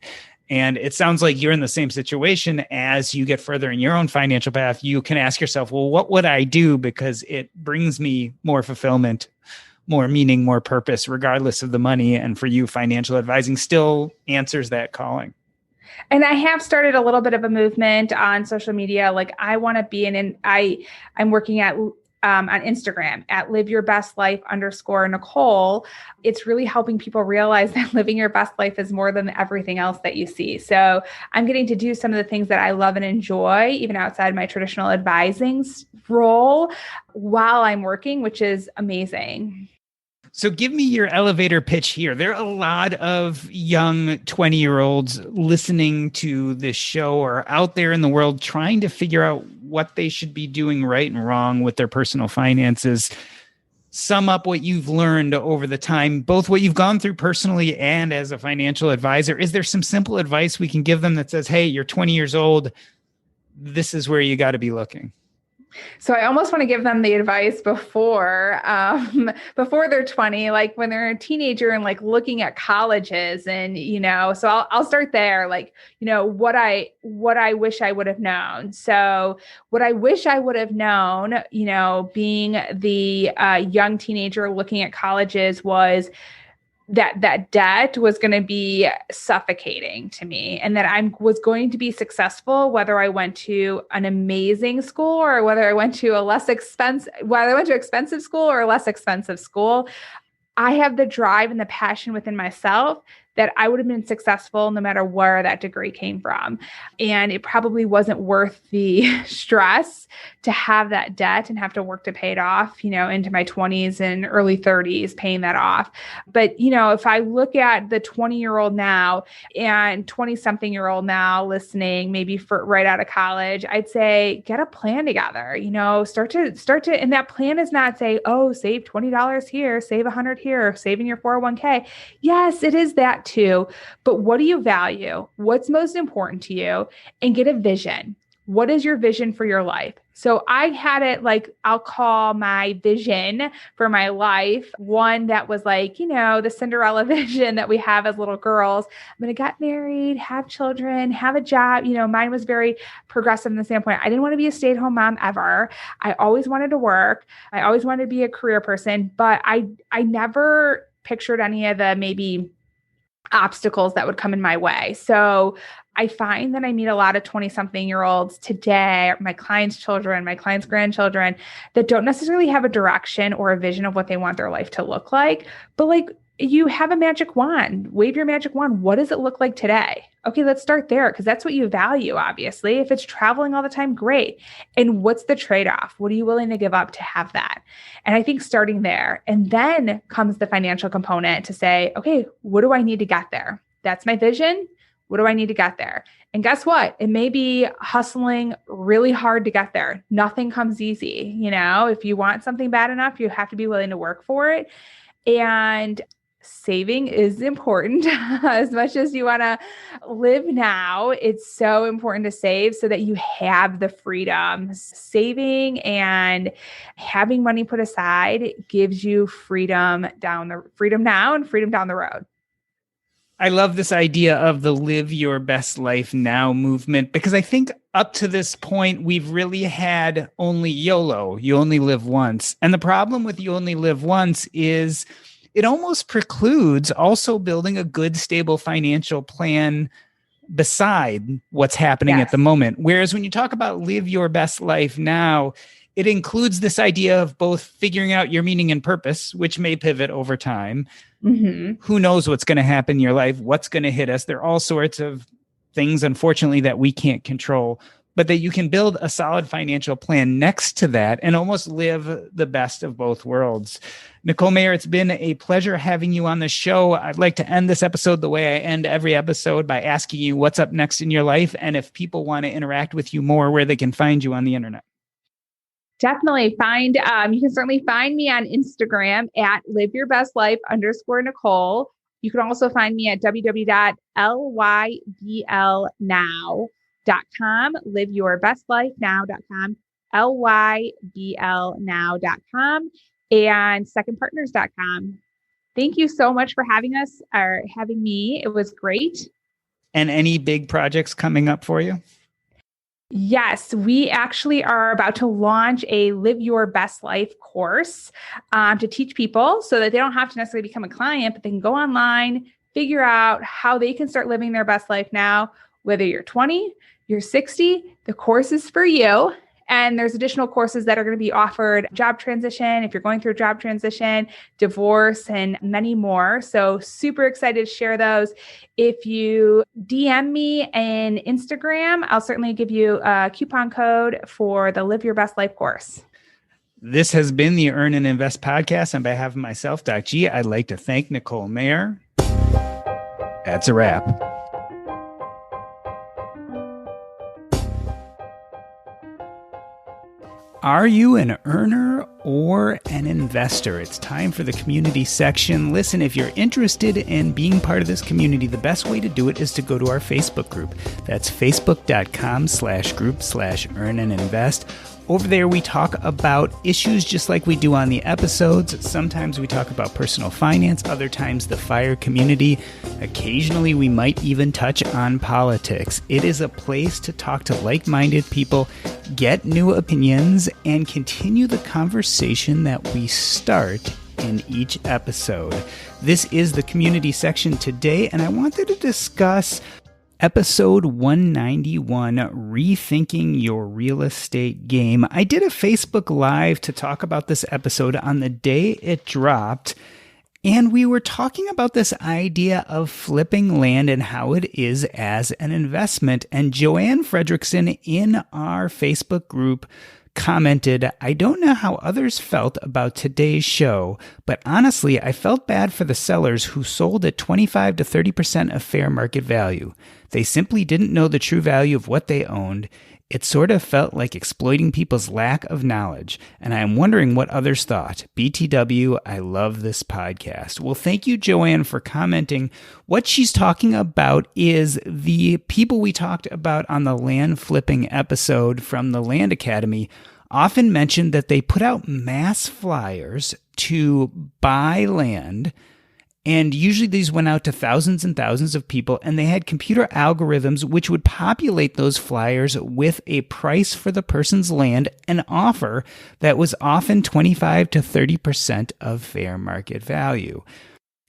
And it sounds like you're in the same situation. As you get further in your own financial path, you can ask yourself, well, what would I do? Because it brings me more fulfillment, more meaning, more purpose, regardless of the money. And for you, financial advising still answers that calling. And I have started a little bit of a movement on social media. Like I want to be I'm working at on Instagram at live your best life _ Nicole. It's really helping people realize that living your best life is more than everything else that you see. So I'm getting to do some of the things that I love and enjoy, even outside my traditional advising role while I'm working, which is amazing. So give me your elevator pitch here. There are a lot of young 20-year-olds listening to this show or out there in the world trying to figure out what they should be doing right and wrong with their personal finances. Sum up what you've learned over the time, both what you've gone through personally and as a financial advisor. Is there some simple advice we can give them that says, hey, you're 20 years old, this is where you got to be looking? So I almost want to give them the advice before they're 20, like when they're a teenager and like looking at colleges and, so I'll start there, like, what I wish I would have known. So what I wish I would have known, being the young teenager looking at colleges was that debt was going to be suffocating to me, and that I was going to be successful, whether I went to an amazing school or whether I went to expensive school or a less expensive school. I have the drive and the passion within myself that I would have been successful no matter where that degree came from. And it probably wasn't worth the stress to have that debt and have to work to pay it off, into my 20s and early 30s, paying that off. But, if I look at the 20-year-old now and 20-something-year-old now listening, maybe for right out of college, I'd say, get a plan together, start to, and that plan is not say, oh, save $20 here, save $100 here, saving your 401k. Yes, it is that too. But what do you value? What's most important to you? And get a vision. What is your vision for your life? So I had it like, I'll call my vision for my life one that was like, the Cinderella vision that we have as little girls. I'm going to get married, have children, have a job. Mine was very progressive in the standpoint. I didn't want to be a stay-at-home mom ever. I always wanted to work. I always wanted to be a career person, but I never pictured any of the maybe obstacles that would come in my way. So I find that I meet a lot of 20-something-year-olds today, my clients' children, my clients' grandchildren, that don't necessarily have a direction or a vision of what they want their life to look like. But like, you have a magic wand, wave your magic wand. What does it look like today? Okay, let's start there because that's what you value, obviously. If it's traveling all the time, great. And what's the trade-off? What are you willing to give up to have that? And I think starting there, and then comes the financial component to say, okay, what do I need to get there? That's my vision. What do I need to get there? And guess what? It may be hustling really hard to get there. Nothing comes easy. If you want something bad enough, you have to be willing to work for it. And saving is important. As much as you want to live now, it's so important to save so that you have the freedom. Saving and having money put aside gives you freedom now and freedom down the road. I love this idea of the live your best life now movement, because I think up to this point, we've really had only YOLO, you only live once. And the problem with you only live once is it almost precludes also building a good, stable financial plan beside what's happening at the moment. Whereas when you talk about live your best life now, it includes this idea of both figuring out your meaning and purpose, which may pivot over time. Mm-hmm. Who knows what's going to happen in your life, what's going to hit us. There are all sorts of things, unfortunately, that we can't control, but that you can build a solid financial plan next to that and almost live the best of both worlds. Nicole Mayer, it's been a pleasure having you on the show. I'd like to end this episode the way I end every episode by asking you what's up next in your life, and if people want to interact with you more, where they can find you on the internet. Definitely you can certainly find me on Instagram at live your best life _ Nicole. You can also find me at www.lyblnow.com, liveyourbestlifenow.com, lyblnow.com, and secondpartners.com. Thank you so much for having me. It was great. And any big projects coming up for you? Yes, we actually are about to launch a Live Your Best Life course to teach people so that they don't have to necessarily become a client, but they can go online, figure out how they can start living their best life now Whether you're 20, you're 60, the course is for you. And there's additional courses that are going to be offered, job transition, if you're going through a job transition, divorce, and many more. So super excited to share those. If you DM me on Instagram, I'll certainly give you a coupon code for the Live Your Best Life course. This has been the Earn and Invest podcast. On behalf of myself, Doc G, I'd like to thank Nicole Mayer. That's a wrap. Are you an earner or an investor? It's time for the community section. Listen, if you're interested in being part of this community, the best way to do it is to go to our Facebook group. That's facebook.com/group/earn-and-invest. Over there, we talk about issues just like we do on the episodes. Sometimes we talk about personal finance, other times the FIRE community. Occasionally, we might even touch on politics. It is a place to talk to like-minded people, get new opinions, and continue the conversation that we start in each episode. This is the community section today, and I wanted to discuss Episode 191, Rethinking Your Real Estate Game. I did a Facebook Live to talk about this episode on the day it dropped, and we were talking about this idea of flipping land and how it is as an investment. And Joanne Fredrickson in our Facebook group commented, "I don't know how others felt about today's show, but honestly, I felt bad for the sellers who sold at 25 to 30% of fair market value. They simply didn't know the true value of what they owned. It sort of felt like exploiting people's lack of knowledge, and I'm wondering what others thought. BTW, I love this podcast." Well, thank you, Joanne, for commenting. What she's talking about is the people we talked about on the land flipping episode from the Land Academy often mentioned that they put out mass flyers to buy land. And usually these went out to thousands and thousands of people, and they had computer algorithms which would populate those flyers with a price for the person's land, an offer that was often 25 to 30% of fair market value.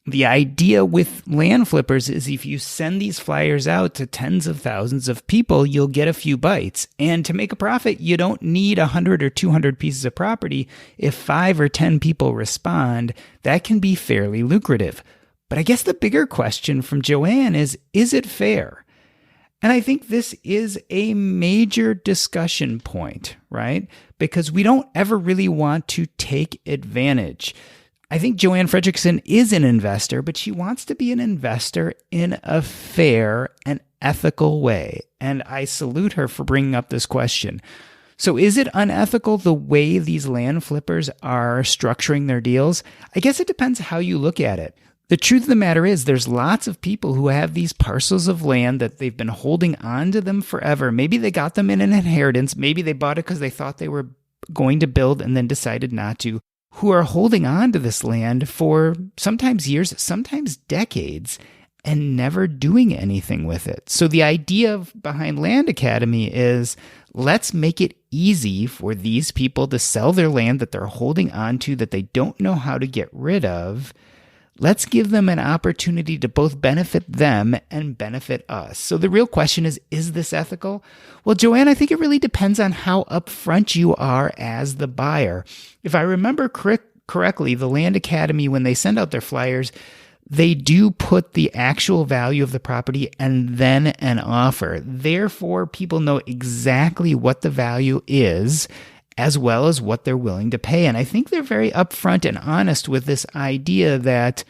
The idea with land flippers is if you send these flyers out to tens of thousands of people, you'll get a few bites. And to make a profit, you don't need 100 or 200 pieces of property. If 5 or 10 people respond, that can be fairly lucrative. But I guess the bigger question from Joanne is it fair? And I think this is a major discussion point, right? Because we don't ever really want to take advantage. I think Joanne Fredrickson is an investor, but she wants to be an investor in a fair and ethical way. And I salute her for bringing up this question. So is it unethical the way these land flippers are structuring their deals? I guess it depends how you look at it. The truth of the matter is there's lots of people who have these parcels of land that they've been holding on to them forever. Maybe they got them in an inheritance. Maybe they bought it because they thought they were going to build and then decided not to, who are holding on to this land for sometimes years, sometimes decades, and never doing anything with it. So the idea behind Land Academy is let's make it easy for these people to sell their land that they're holding on to that they don't know how to get rid of. Let's give them an opportunity to both benefit them and benefit us. So the real question is this ethical? Well, Joanne, I think it really depends on how upfront you are as the buyer. If I remember correctly, the Land Academy, when they send out their flyers, they do put the actual value of the property and then an offer. Therefore, people know exactly what the value is, as well as what they're willing to pay. And I think they're very upfront and honest with this idea that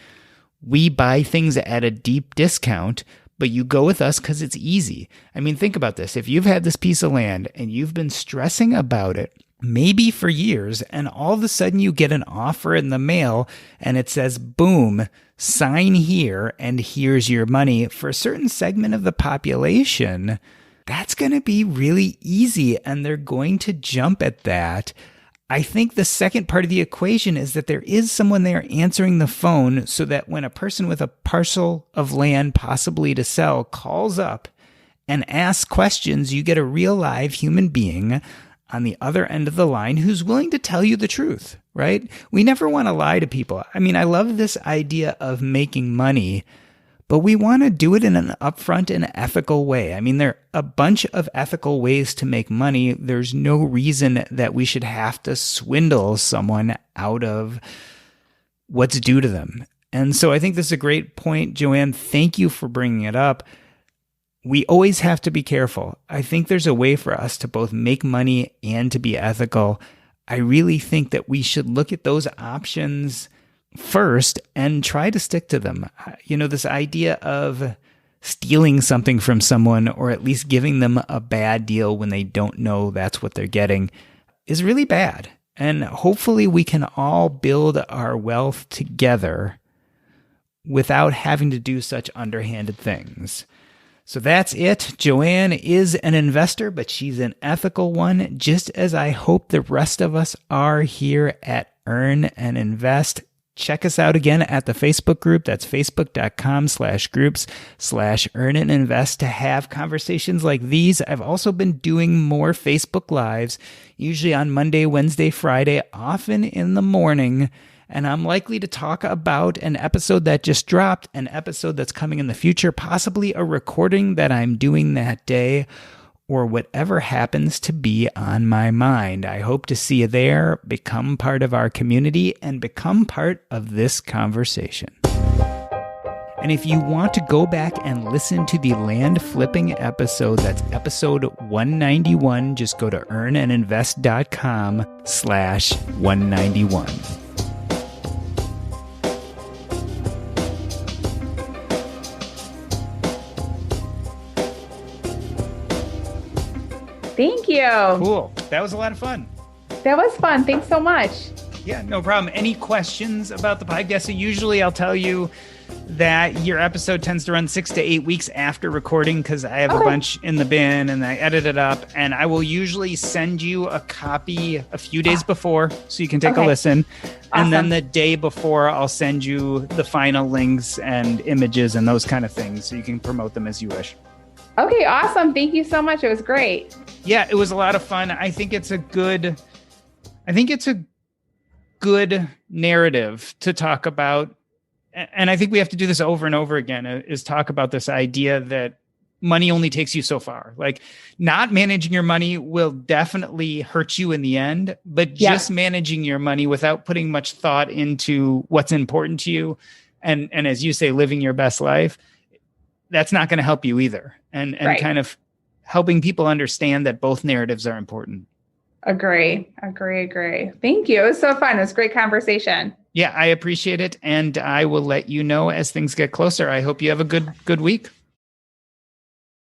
we buy things at a deep discount, but you go with us because it's easy. I mean, think about this. If you've had this piece of land and you've been stressing about it, maybe for years, and all of a sudden you get an offer in the mail and it says, boom, sign here and here's your money. For a certain segment of the population, that's going to be really easy and they're going to jump at that. I think the second part of the equation is that there is someone there answering the phone so that when a person with a parcel of land possibly to sell calls up and asks questions, you get a real live human being on the other end of the line who's willing to tell you the truth, right? We never want to lie to people. I mean, I love this idea of making money, but we want to do it in an upfront and ethical way. I mean, there are a bunch of ethical ways to make money. There's no reason that we should have to swindle someone out of what's due to them. And so I think this is a great point, Joanne. Thank you for bringing it up. We always have to be careful. I think there's a way for us to both make money and to be ethical. I really think that we should look at those options first and try to stick to them. This idea of stealing something from someone or at least giving them a bad deal when they don't know that's what they're getting is really bad. And hopefully we can all build our wealth together without having to do such underhanded things. So that's it. Joanne is an investor, but she's an ethical one, just as I hope the rest of us are here at Earn and Invest. Check us out again at the Facebook group. That's facebook.com/groups/earn and invest to have conversations like these. I've also been doing more Facebook Lives, usually on Monday, Wednesday, Friday, often in the morning. And I'm likely to talk about an episode that just dropped, an episode that's coming in the future, possibly a recording that I'm doing that day, or whatever happens to be on my mind. I hope to see you there, become part of our community, and become part of this conversation. And if you want to go back and listen to the land flipping episode, that's episode 191, just go to earnandinvest.com/191. Thank you. Cool. That was a lot of fun. That was fun. Thanks so much. Yeah, no problem. Any questions about the podcast? So usually I'll tell you that your episode tends to run 6 to 8 weeks after recording because I have a bunch in the bin and I edit it up. And I will usually send you a copy a few days before so you can take a listen. And then the day before, I'll send you the final links and images and those kind of things so you can promote them as you wish. Okay, awesome. Thank you so much. It was great. Yeah, it was a lot of fun. I think it's a good narrative to talk about. And I think we have to do this over and over again, is talk about this idea that money only takes you so far. Like, not managing your money will definitely hurt you in the end, but just managing your money without putting much thought into what's important to you. And as you say, living your best life, that's not going to help you either. And kind of helping people understand that both narratives are important. Agree. Thank you. It was so fun. It was a great conversation. Yeah, I appreciate it. And I will let you know as things get closer. I hope you have a good week.